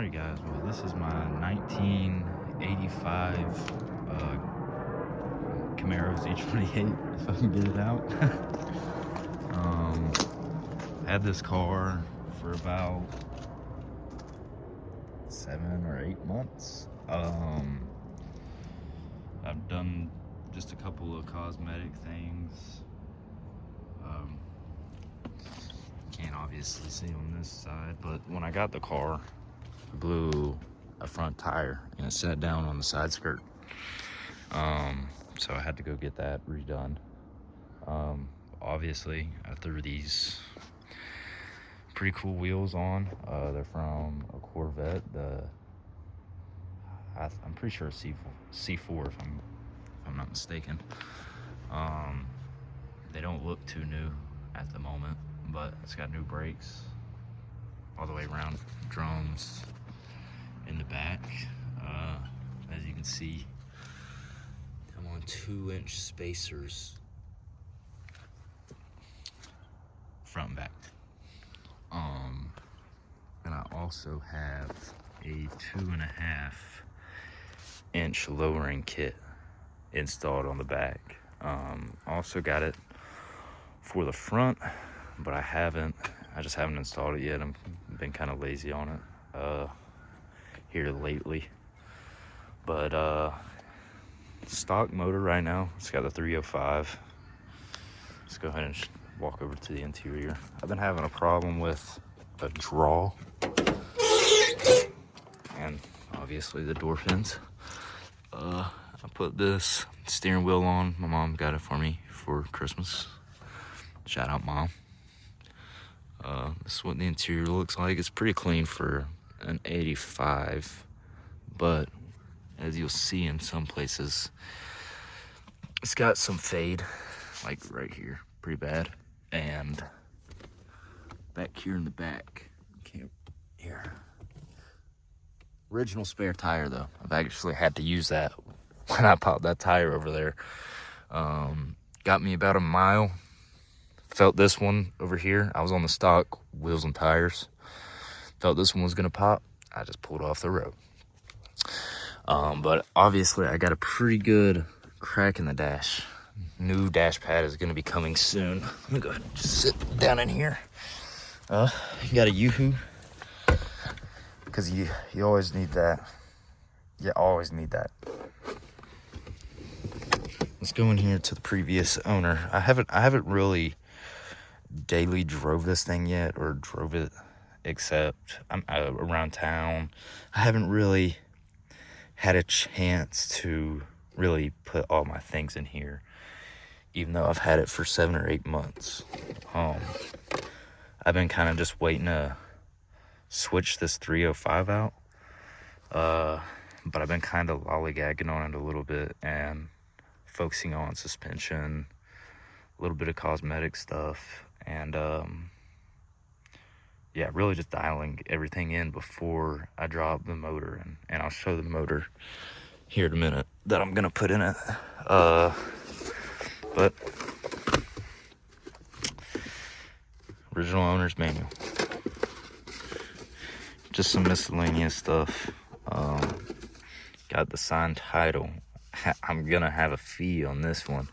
Alright guys, well this is my 1985 Camaro Z28, if I can get it out. Had this car for about 7 or 8 months. I've done just a couple of cosmetic things. Can't obviously see on this side, but when I got the car, I blew a front tire and it sat down on the side skirt. So I had to go get that redone. Obviously I threw these pretty cool wheels on. They're from a Corvette, I'm pretty sure C4 if I'm not mistaken. They don't look too new at the moment, but it's got new brakes all the way around, drums in the back. As you can see, I'm on 2-inch spacers front and back. And I also have a 2.5-inch lowering kit installed on the back. Also got it for the front, but I just haven't installed it yet. I've been kind of lazy on it here lately. But stock motor right now. It's got the 305. Let's go ahead and walk over to the interior. I've been having a problem with a draw and obviously the door pins. I put this steering wheel on. My mom got it for me for Christmas. Shout out, Mom. This is what the interior looks like. It's pretty clean for an 85, but as you'll see in some places, it's got some fade, like right here, pretty bad. And back here in the back, here. Original spare tire though. I've actually had to use that when I popped that tire over there. Got me about a mile. Felt this one over here. I was on the stock wheels and tires. Felt this one was gonna pop. I just pulled off the road. But obviously I got a pretty good crack in the dash. New dash pad is gonna be coming soon. Let me go ahead and just sit down in here. You got a Yoo-hoo, because you always need that. You always need that. Let's go in here to the previous owner. I haven't really daily drove this thing yet, or drove it, except I'm around town. I haven't really had a chance to really put all my things in here, even though I've had it for 7 or 8 months. I've been kind of just waiting to switch this 305 out, but I've been kind of lollygagging on it a little bit and focusing on suspension, a little bit of cosmetic stuff, and yeah, really just dialing everything in before I drop the motor. And I'll show the motor here in a minute that I'm gonna put in it. But original owner's manual. Just some miscellaneous stuff. Got the signed title. I'm gonna have a fee on this one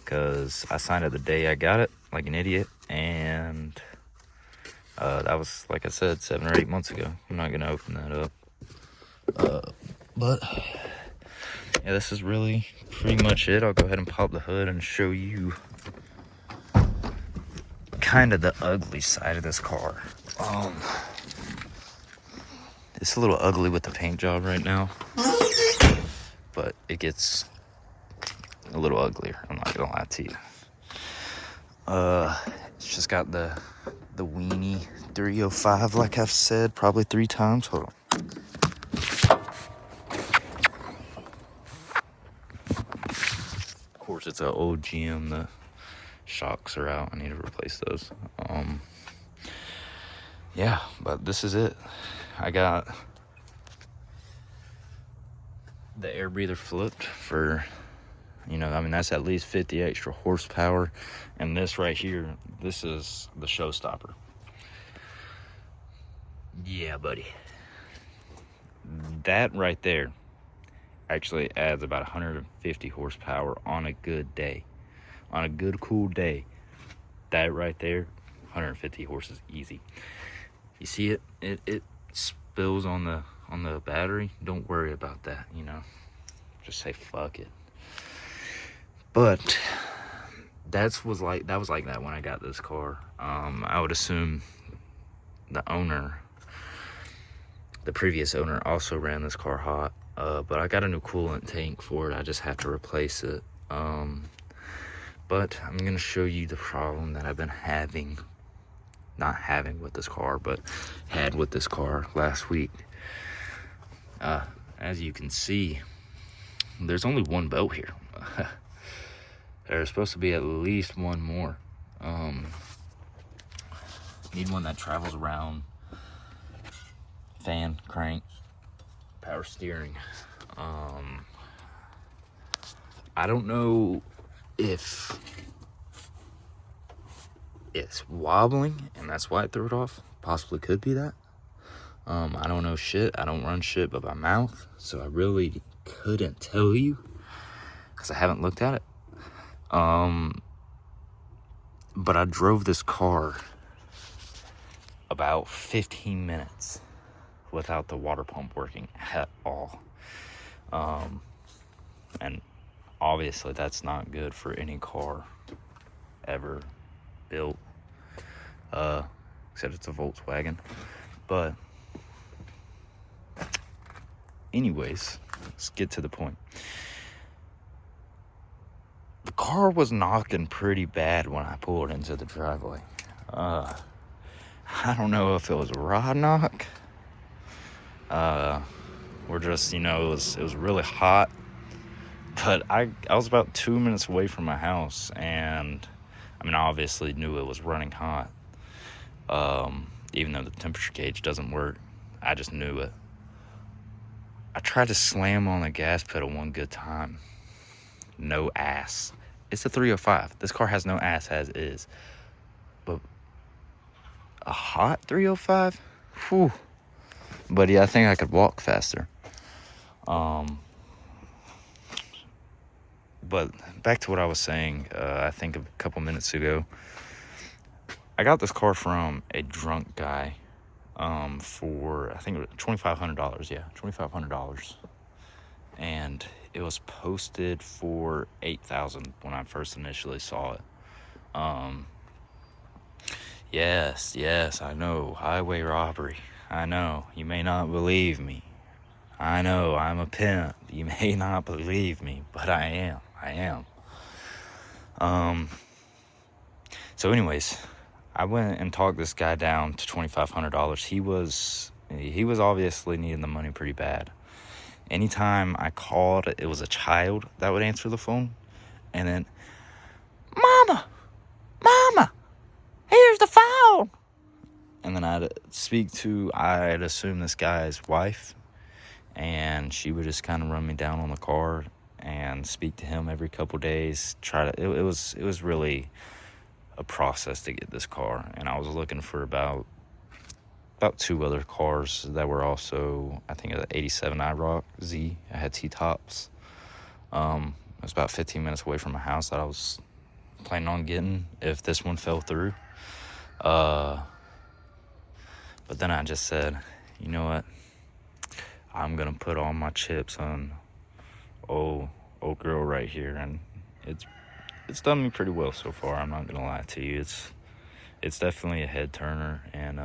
because I signed it the day I got it, like an idiot, and that was, like I said, 7 or 8 months ago. I'm not gonna open that up. But yeah, this is really pretty much it. I'll go ahead and pop the hood and show you kind of the ugly side of this car. It's a little ugly with the paint job right now, but it gets a little uglier, I'm not gonna lie to you. It's just got the weenie 305, like I've said probably 3 times. Hold on. Of course, it's an old GM. The shocks are out. I need to replace those. Yeah, but this is it. I got the air breather flipped for, that's at least 50 extra horsepower. And this right here, this is the showstopper. Yeah, buddy. That right there actually adds about 150 horsepower on a good day. On a good, cool day. That right there, 150 horses easy. You see it? It spills on the battery. Don't worry about that, you know. Just say fuck it. But that was like that when I got this car. I would assume the previous owner also ran this car hot. But I got a new coolant tank for it. I just have to replace it. But I'm gonna show you the problem that I've been having. Not having with this car, but had with this car last week. As you can see, there's only one belt here. There's supposed to be at least one more. Need one that travels around. Fan, crank, power steering. I don't know if it's wobbling and that's why it threw it off. Possibly could be that. I don't know shit. I don't run shit but my mouth, so I really couldn't tell you because I haven't looked at it. But I drove this car about 15 minutes without the water pump working at all. And obviously that's not good for any car ever built, except it's a Volkswagen. But anyways, let's get to the point. The car was knocking pretty bad when I pulled into the driveway. I don't know if it was a rod knock, or just, you know, it was really hot. But I was about 2 minutes away from my house, and I mean, I obviously knew it was running hot. Even though the temperature gauge doesn't work, I just knew it. I tried to slam on the gas pedal one good time. No ass. It's a 305. This car has no ass as is. But a hot 305? Whew. But yeah, I think I could walk faster. But back to what I was saying, I think a couple minutes ago. I got this car from a drunk guy for, I think it was $2,500. Yeah, $2,500. And it was posted for $8,000 when I first initially saw it. Yes, I know, highway robbery. I know, you may not believe me. I know, I'm a pimp. You may not believe me, but I am. So anyways, I went and talked this guy down to $2,500. He was obviously needing the money pretty bad. Anytime I called, it was a child that would answer the phone, and then, Mama, here's the phone. And then I'd assume this guy's wife, and she would just kind of run me down on the car and speak to him every couple days. It was really a process to get this car, and I was looking for about two other cars that were also, I think, an 87 IROC Z. I had T-tops. It was about 15 minutes away from my house that I was planning on getting if this one fell through. But then I just said, you know what? I'm gonna put all my chips on old girl right here, and it's done me pretty well so far. I'm not gonna lie to you. It's definitely a head turner, and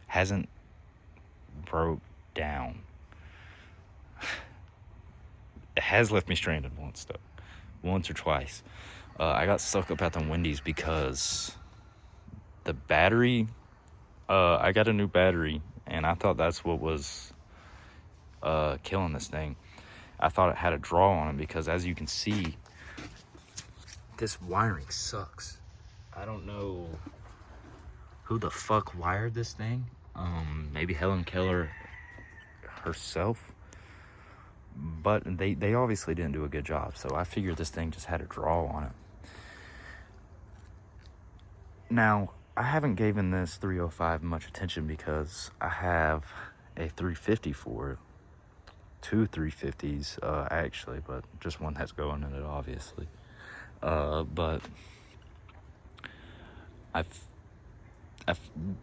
hasn't broke down. It has left me stranded once or twice. I got stuck up at the Wendy's because the battery, I got a new battery, and I thought that's what was killing this thing. I thought it had a draw on it because, as you can see, this wiring sucks. I don't know who the fuck wired this thing. Maybe Helen Keller herself. But they obviously didn't do a good job, so I figured this thing just had a draw on it. Now, I haven't given this 305 much attention because I have a 350 for it. 2 350s, actually, but just one that's going in it, obviously. But I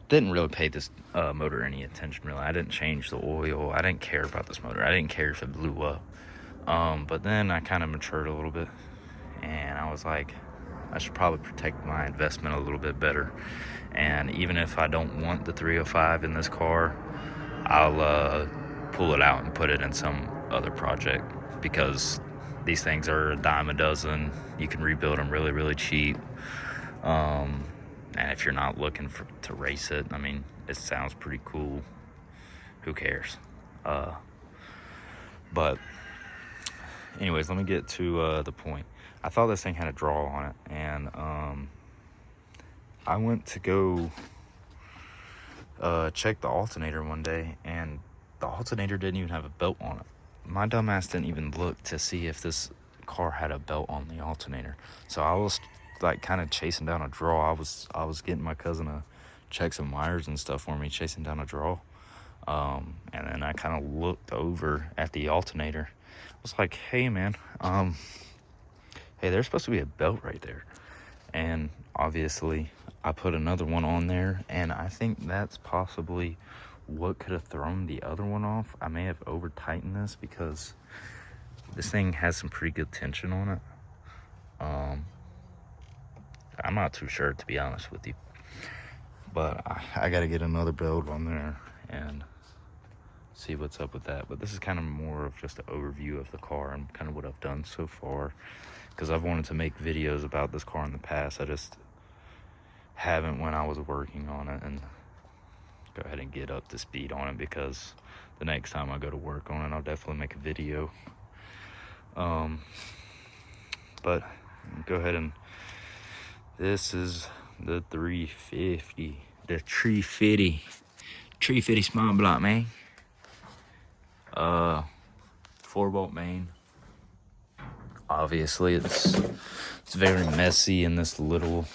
didn't really pay this motor any attention, really. I didn't change the oil. I didn't care about this motor. I didn't care if it blew up. But then I kind of matured a little bit, and I was like, I should probably protect my investment a little bit better. And even if I don't want the 305 in this car, I'll pull it out and put it in some other project, because these things are a dime a dozen. You can rebuild them really, really cheap. And if you're not looking to race it, I mean, it sounds pretty cool. Who cares? But anyways, let me get to the point. I thought this thing had a draw on it, and I went to go check the alternator one day, and the alternator didn't even have a belt on it. My dumbass didn't even look to see if this car had a belt on the alternator. So I was like kind of chasing down a draw. I was getting my cousin to check some wires and stuff for me, chasing down a draw. And then I kind of looked over at the alternator. I was like, hey man, hey, there's supposed to be a belt right there. And obviously I put another one on there, and I think that's possibly what could have thrown the other one off. I may have over tightened this, because this thing has some pretty good tension on it. I'm not too sure, to be honest with you, but I gotta get another build on there and see what's up with that. But this is kind of more of just an overview of the car and kind of what I've done so far, because I've wanted to make videos about this car in the past. I just haven't when I was working on it, and go ahead and get up to speed on it, because the next time I go to work on it, I'll definitely make a video. But go ahead, and this is the 350, the 350 small block, man. 4-bolt main. Obviously it's very messy in this little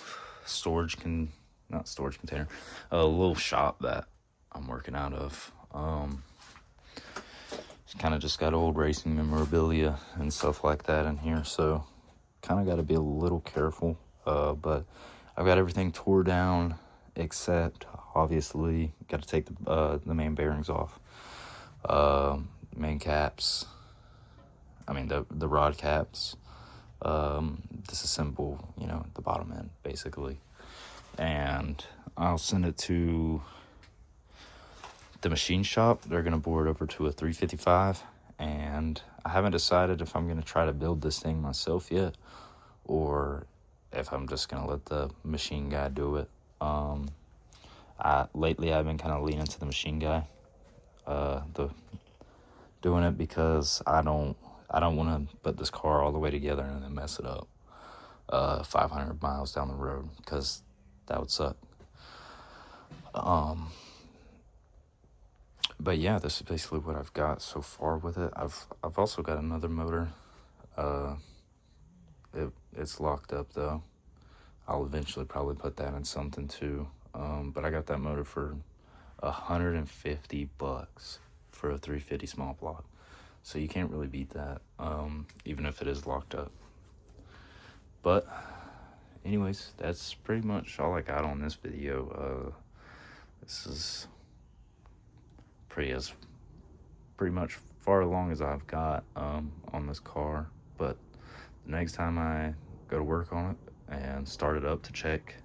not storage container, a little shop that I'm working out of. It's kind of just got old racing memorabilia and stuff like that in here, so kind of got to be a little careful. But I've got everything tore down, except obviously got to take the main bearings off, main caps, I mean the rod caps, disassemble, the bottom end basically, and I'll send it to the machine shop. They're gonna bore it over to a 355, and I haven't decided if I'm gonna try to build this thing myself yet, or if I'm just gonna let the machine guy do it. Lately I've been kind of leaning to the machine guy, doing it, because I don't want to put this car all the way together and then mess it up 500 miles down the road, because that would suck. But yeah, this is basically what I've got so far with it. I've also got another motor. It's locked up though. I'll eventually probably put that in something too. But I got that motor for $150 for a 350 small block. So you can't really beat that, even if it is locked up. But anyways, that's pretty much all I got on this video. This is pretty much far along as I've got on this car. But the next time I go to work on it and start it up to check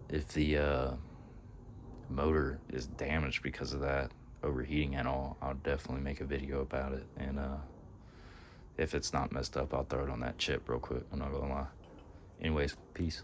if the motor is damaged because of that overheating and all, I'll definitely make a video about it. And if it's not messed up, I'll throw it on that chip real quick. I'm not gonna lie. Anyways, peace.